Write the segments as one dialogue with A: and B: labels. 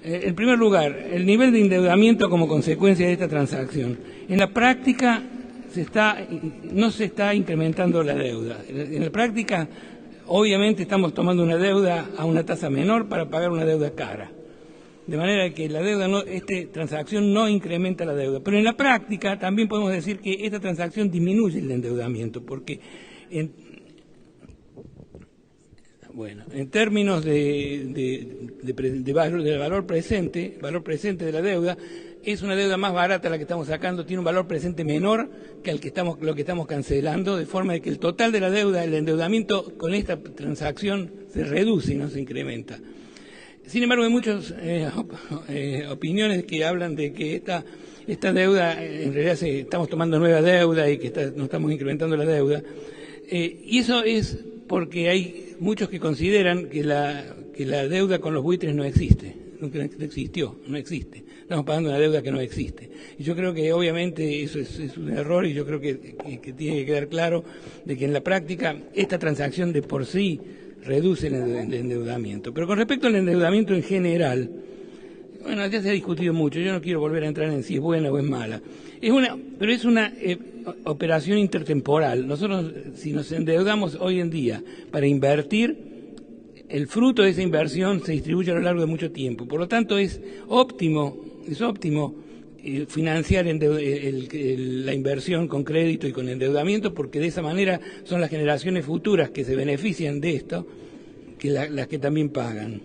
A: En primer lugar, el nivel de endeudamiento como consecuencia de esta transacción. En la práctica no se está incrementando la deuda. En la práctica, obviamente, estamos tomando una deuda a una tasa menor para pagar una deuda cara. De manera que la deuda esta transacción no incrementa la deuda. Pero en la práctica también podemos decir que esta transacción disminuye el endeudamiento, porque en términos de valor presente de la deuda, es una deuda más barata la que estamos sacando, tiene un valor presente menor que lo que estamos cancelando, de forma de que el total de la deuda, el endeudamiento con esta transacción se reduce y no se incrementa. Sin embargo, hay muchas opiniones que hablan de que esta deuda, en realidad estamos tomando nueva deuda y que no estamos incrementando la deuda. Y eso es porque hay muchos que consideran que la deuda con los buitres no existe, nunca existió, no existe. Estamos pagando una deuda que no existe. Y yo creo que obviamente eso es un error, y yo creo que tiene que quedar claro de que en la práctica esta transacción de por sí reduce el endeudamiento. Pero con respecto al endeudamiento en general, bueno, ya se ha discutido mucho, yo no quiero volver a entrar en si es buena o es mala. Pero es una operación intertemporal. Nosotros, si nos endeudamos hoy en día para invertir, el fruto de esa inversión se distribuye a lo largo de mucho tiempo. Por lo tanto, es óptimo financiar la inversión con crédito y con endeudamiento, porque de esa manera son las generaciones futuras que se benefician de esto, que las que también pagan.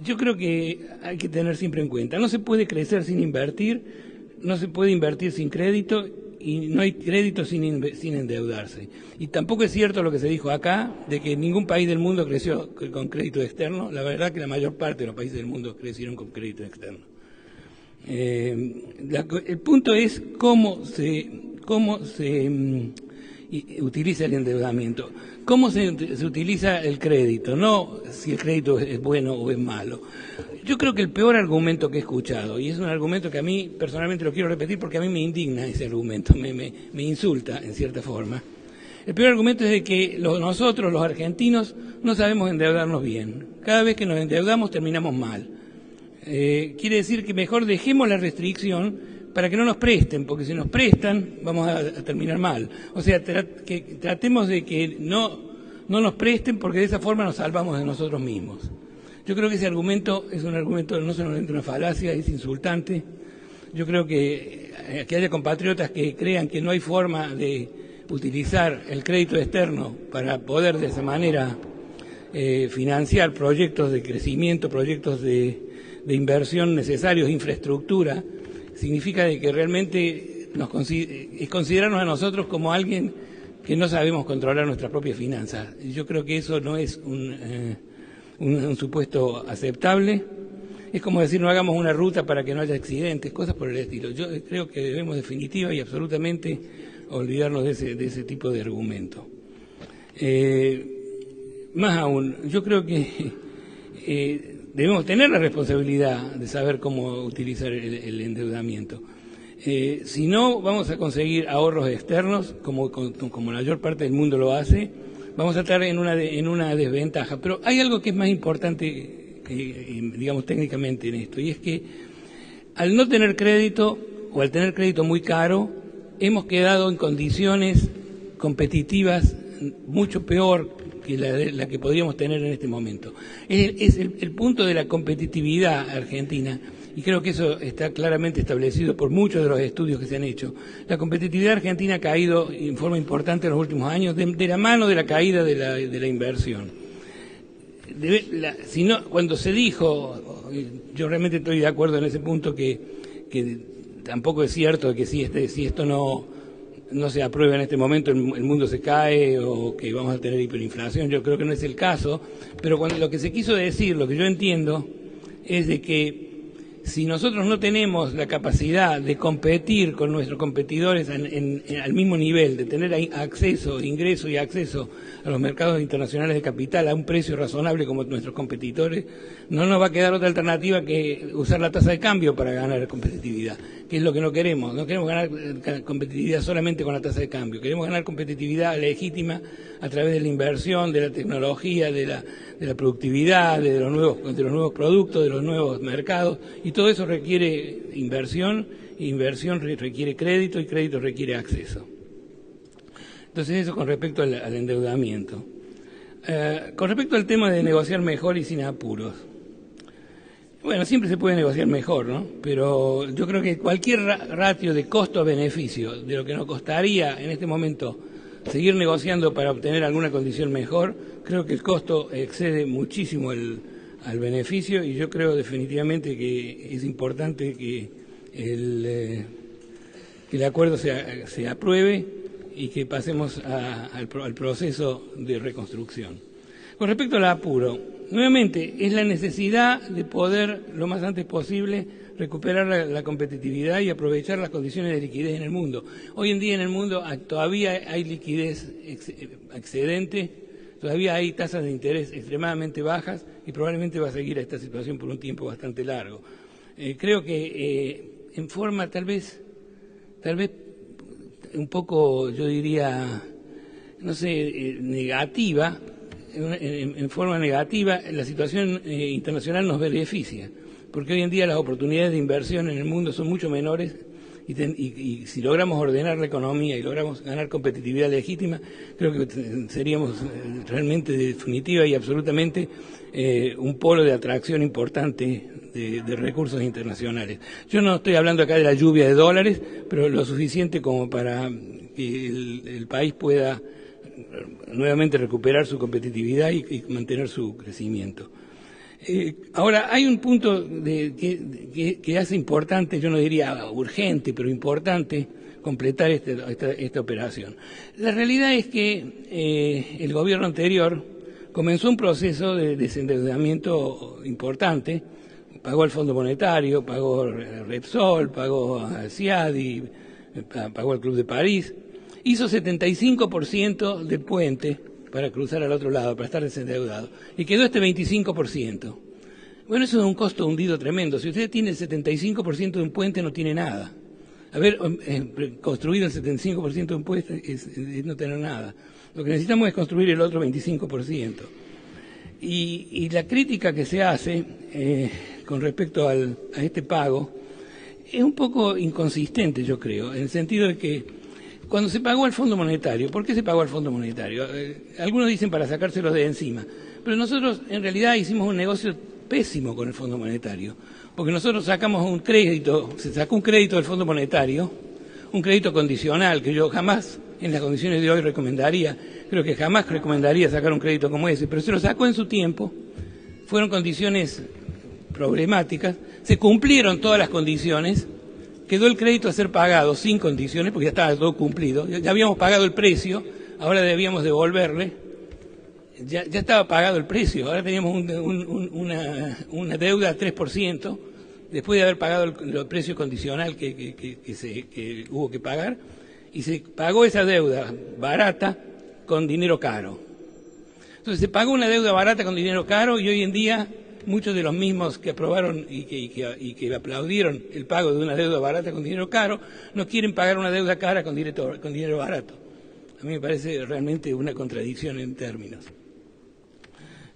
A: Yo creo que hay que tener siempre en cuenta, no se puede crecer sin invertir, no se puede invertir sin crédito, y no hay crédito sin endeudarse. Y tampoco es cierto lo que se dijo acá, de que ningún país del mundo creció con crédito externo. La verdad que la mayor parte de los países del mundo crecieron con crédito externo. El punto es cómo se utiliza el endeudamiento, cómo se utiliza el crédito, no si el crédito es bueno o es malo. Yo creo que el peor argumento que he escuchado, y es un argumento que a mí personalmente lo quiero repetir porque a mí me indigna ese argumento, me insulta en cierta forma. El peor argumento es de que nosotros, los argentinos, no sabemos endeudarnos bien. Cada vez que nos endeudamos terminamos mal. Quiere decir que mejor dejemos la restricción para que no nos presten, porque si nos prestan vamos a terminar mal. O sea, que tratemos de que no nos presten, porque de esa forma nos salvamos de nosotros mismos. Yo creo que ese argumento es un argumento no solamente una falacia, es insultante. Yo creo que haya compatriotas que crean que no hay forma de utilizar el crédito externo para poder de esa manera financiar proyectos de crecimiento, proyectos de inversión necesarios, infraestructura, significa de que realmente es considerarnos a nosotros como alguien que no sabemos controlar nuestras propias finanzas. Y yo creo que eso no es un supuesto aceptable. Es como decir, no hagamos una ruta para que no haya accidentes, cosas por el estilo. Yo creo que debemos definitiva y absolutamente olvidarnos de ese tipo de argumento. Más aún, yo creo que debemos tener la responsabilidad de saber cómo utilizar el endeudamiento. Si no vamos a conseguir ahorros externos, como la mayor parte del mundo lo hace, vamos a estar en una desventaja. Pero hay algo que es más importante, digamos técnicamente en esto, y es que al no tener crédito o al tener crédito muy caro, hemos quedado en condiciones competitivas mucho peor que la que podríamos tener en este momento. Es el punto de la competitividad argentina, y creo que eso está claramente establecido por muchos de los estudios que se han hecho. La competitividad argentina ha caído en forma importante en los últimos años, de la mano de la caída de la inversión. Cuando se dijo, yo realmente estoy de acuerdo en ese punto, que tampoco es cierto que si esto no se aprueba en este momento, el mundo se cae o que vamos a tener hiperinflación. Yo creo que no es el caso, pero lo que se quiso decir, lo que yo entiendo, es de que si nosotros no tenemos la capacidad de competir con nuestros competidores al mismo nivel, de tener ingreso y acceso a los mercados internacionales de capital a un precio razonable como nuestros competidores, no nos va a quedar otra alternativa que usar la tasa de cambio para ganar competitividad, que es lo que no queremos. No queremos ganar competitividad solamente con la tasa de cambio. Queremos ganar competitividad legítima a través de la inversión, de la tecnología, de la productividad, de los nuevos productos, de los nuevos mercados. Y todo eso requiere inversión, e inversión requiere crédito, y crédito requiere acceso. Entonces, eso con respecto al endeudamiento. Con respecto al tema de negociar mejor y sin apuros. Bueno, siempre se puede negociar mejor, ¿no? Pero yo creo que cualquier ratio de costo-beneficio de lo que nos costaría en este momento seguir negociando para obtener alguna condición mejor, creo que el costo excede muchísimo al beneficio, y yo creo definitivamente que es importante que el acuerdo se apruebe y que pasemos al proceso de reconstrucción. Con respecto al apuro, nuevamente es la necesidad de poder lo más antes posible recuperar la competitividad y aprovechar las condiciones de liquidez en el mundo. Hoy en día en el mundo todavía hay liquidez excedente, todavía hay tasas de interés extremadamente bajas, y probablemente va a seguir esta situación por un tiempo bastante largo. Creo que en forma tal vez un poco, yo diría, no sé, negativa, en forma negativa, la situación internacional nos beneficia, porque hoy en día las oportunidades de inversión en el mundo son mucho menores, y si logramos ordenar la economía y logramos ganar competitividad legítima, creo que seríamos realmente, definitiva y absolutamente, un polo de atracción importante de recursos internacionales. Yo no estoy hablando acá de la lluvia de dólares, pero lo suficiente como para que el país pueda nuevamente recuperar su competitividad y mantener su crecimiento. Ahora, hay un punto que hace importante, yo no diría urgente, pero importante, completar esta operación. La realidad es que el gobierno anterior comenzó un proceso de desendeudamiento importante, pagó al Fondo Monetario, pagó Repsol, pagó a CIADI, pagó al Club de París, hizo 75% del puente para cruzar al otro lado, para estar desendeudado, y quedó este 25%. Bueno, eso es un costo hundido tremendo. Si usted tiene el 75% de un puente, no tiene nada. Haber construido el 75% de un puente es no tener nada. Lo que necesitamos es construir el otro 25%. Y la crítica que se hace con respecto a este pago es un poco inconsistente, yo creo, en el sentido de que cuando se pagó al Fondo Monetario, ¿por qué se pagó al Fondo Monetario? Algunos dicen para sacárselos de encima, pero nosotros en realidad hicimos un negocio pésimo con el Fondo Monetario, porque nosotros sacamos un crédito, se sacó un crédito del Fondo Monetario, un crédito condicional, que yo jamás, en las condiciones de hoy, recomendaría, creo que jamás recomendaría sacar un crédito como ese, pero se lo sacó en su tiempo, fueron condiciones problemáticas, se cumplieron todas las condiciones, quedó el crédito a ser pagado sin condiciones, porque ya estaba todo cumplido, ya habíamos pagado el precio, ahora debíamos devolverle, ya estaba pagado el precio, ahora teníamos una deuda a 3%, después de haber pagado el precio condicional que hubo que pagar, y se pagó esa deuda barata con dinero caro. Entonces se pagó una deuda barata con dinero caro, y hoy en día muchos de los mismos que aprobaron y que aplaudieron el pago de una deuda barata con dinero caro no quieren pagar una deuda cara con dinero barato. A mí me parece realmente una contradicción en términos.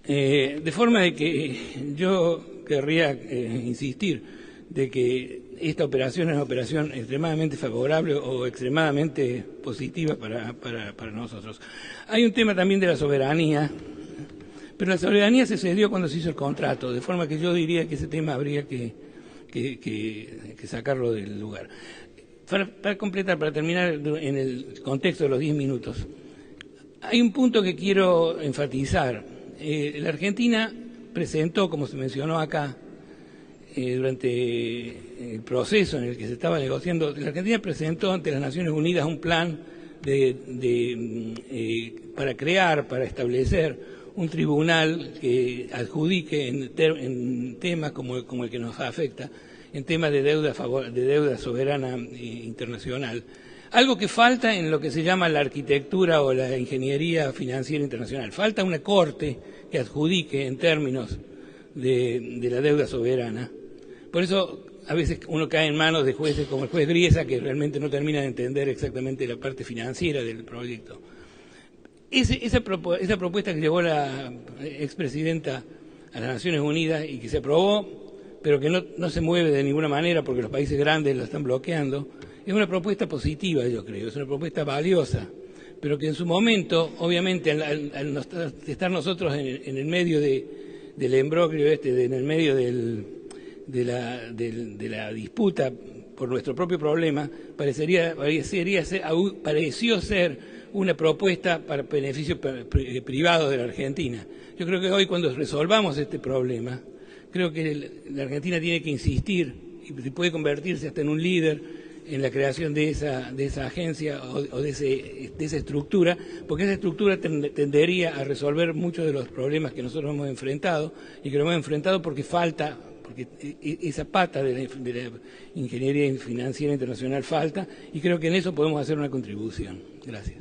A: De forma de que yo querría insistir de que esta operación es una operación extremadamente favorable o extremadamente positiva para nosotros. Hay un tema también de la soberanía, pero la soberanía se cedió cuando se hizo el contrato, de forma que yo diría que ese tema habría que sacarlo del lugar. Para completar, para terminar en el contexto de los 10 minutos, hay un punto que quiero enfatizar. La Argentina presentó, como se mencionó acá, durante el proceso en el que se estaba negociando, la Argentina presentó ante las Naciones Unidas un plan para establecer un tribunal que adjudique en temas como el que nos afecta, en temas de deuda soberana internacional. Algo que falta en lo que se llama la arquitectura o la ingeniería financiera internacional. Falta una corte que adjudique en términos de la deuda soberana. Por eso a veces uno cae en manos de jueces como el juez Griesa, que realmente no termina de entender exactamente la parte financiera del proyecto. Esa propuesta que llevó la expresidenta a las Naciones Unidas y que se aprobó, pero que no se mueve de ninguna manera porque los países grandes la están bloqueando, es una propuesta positiva, yo creo, es una propuesta valiosa, pero que en su momento, obviamente, al estar nosotros en el medio del embrollo, en el medio de la disputa por nuestro propio problema, pareció ser una propuesta para beneficio privado de la Argentina. Yo creo que hoy, cuando resolvamos este problema, creo que la Argentina tiene que insistir y puede convertirse hasta en un líder en la creación de esa agencia o de esa estructura, porque esa estructura tendería a resolver muchos de los problemas que nosotros hemos enfrentado, y que lo hemos enfrentado porque esa pata de la ingeniería financiera internacional falta, y creo que en eso podemos hacer una contribución. Gracias.